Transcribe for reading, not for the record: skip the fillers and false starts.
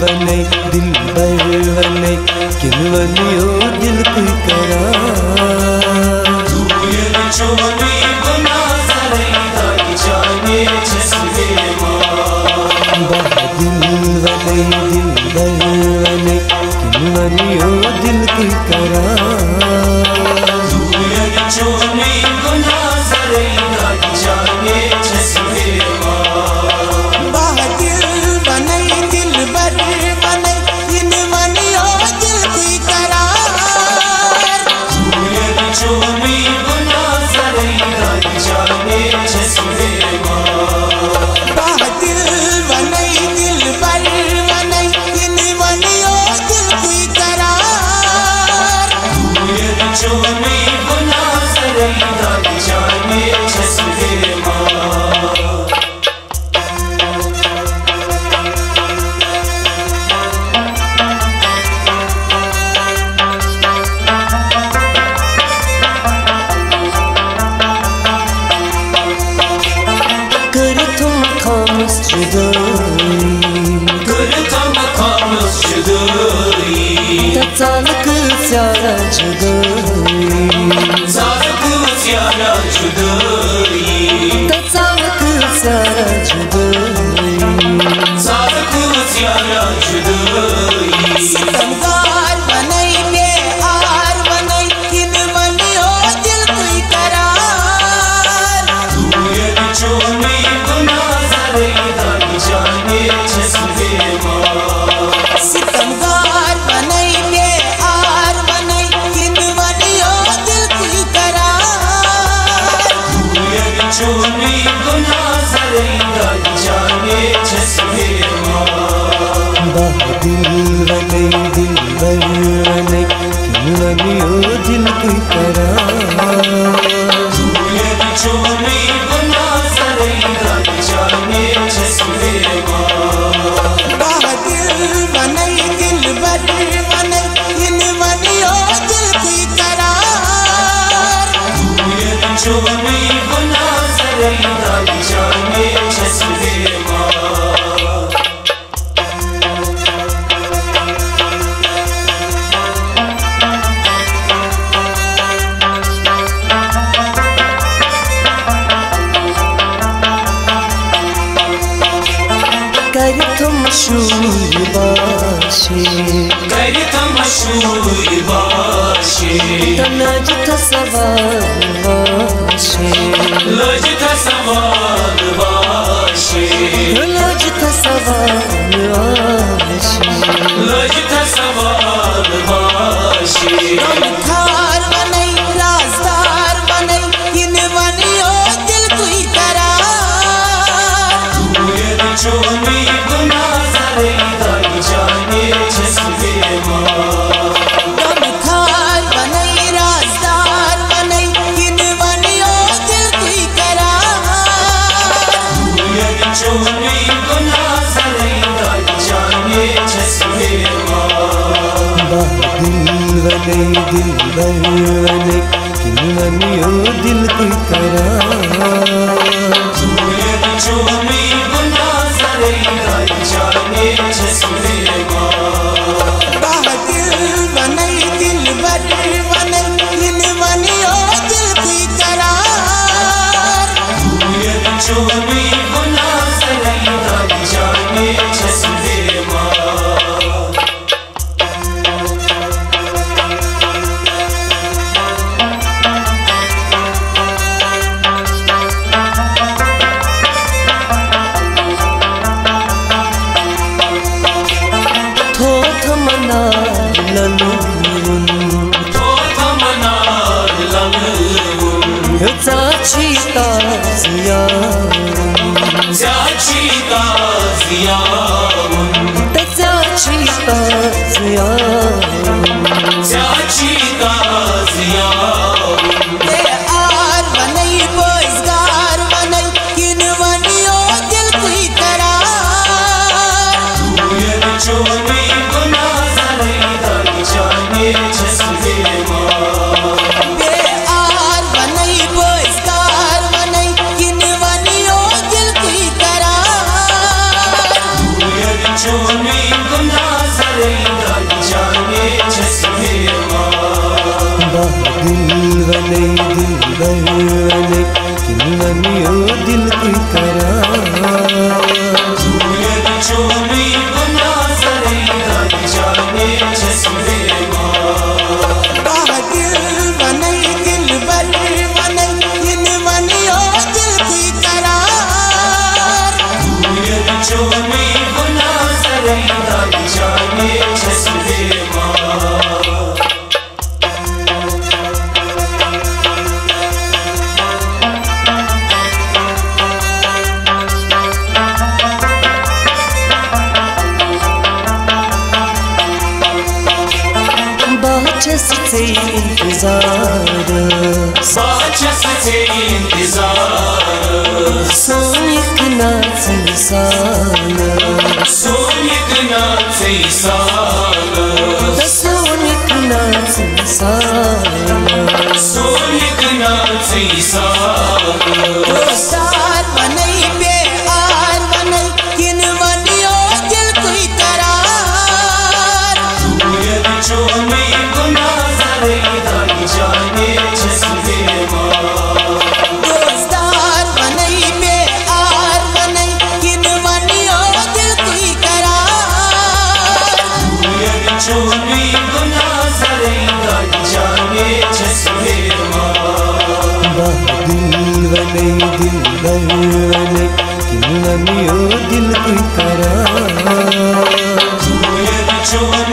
वने दिल बर वने किन वनियो दिल कोई करार तू ये चोनी गुना सरे दाई जाने जसवे दिल वने दिल बर वने किन वनियो दिल कोई करार तू ये चोनी गुना सरे दाई जाने जसवे चालक स्यारा जुदाई चालक स्यारा जुदाई चालक स्यारा जुदाई चालक स्यारा जुदाई सितमगार बनई बेहार बनई किन मनियो दिल कोई करार तू ये चोनी गुना सरे दाई जाने जसवे सितमगार बनई बेहार बनई किन मनियो दिल कोई करार तू ये चोनी गुना सरे दाई जाने जसवे दिल वने दिल बर वने किन वनियो दिल कोई करार तू ये चोनी गुना सरे दाई जाने जसवे दिल बनई दिल बर बनई किन मनियो दिल कोई करार तू ये चोनी गुना सरे दाई जाने जसवे कर तुम मशहूर बाशे कर तुम मशहूर बाशे तनाज सवाल बाशे लज सवाल बाशे लज सवाल बाशे लज सवाल बाशे खार बनई राजदार बनई किन मनियो दिल कोई करार तू ये चोनी गुना सरे दाई जाने जसवे खार बनई राजदार बनई किन मनियो दिल कोई करार तू ये चोनी गुना सरे दाई जाने जसवे दिल वने दिल बर वने किन वनियो दिल कोई करार तू ये चोनी गुना सरे दाई जाने जसवे दिल बनई दिल बर बनई किन मनियो दिल कोई करार तू ये चोनी गुना सरे दाई जाने जसवे चाची ताजिया चाची ताजिया चाची ताजिया चाची ताजिया बेहार बनई बोझगार बनई किन मनियो दिल कोई करार तू ये चोनी गुना सरे दाई जाने जसवे बेहार बनई बोझगार बनई किन मनियो दिल कोई करार तू ये चोनी गुना बने किनवनियो दिल की करार दूर चोरी गुना सरे हर जाने जसवे दिल बनई दिल बर बनई किनवनियो दिल की करार दूर चोरी गुना सरे हर जाने जसवे बाचस से इंतजार सोनिक ना संसार सोनिक ना संसार सोनिक ना संसार सोनिक ना संसार दोस्तार बनई बेआर बनई किनवनियो दिल की करार दूर चोरी गुना सरे हर जाने जसवे दोस्तार बनई बेआर बनई किनवनियो दिल की करार दूर चोरी गुना सरे हर जाने जसवे दिल बने किनवनियो दिल की करार दूर चोरी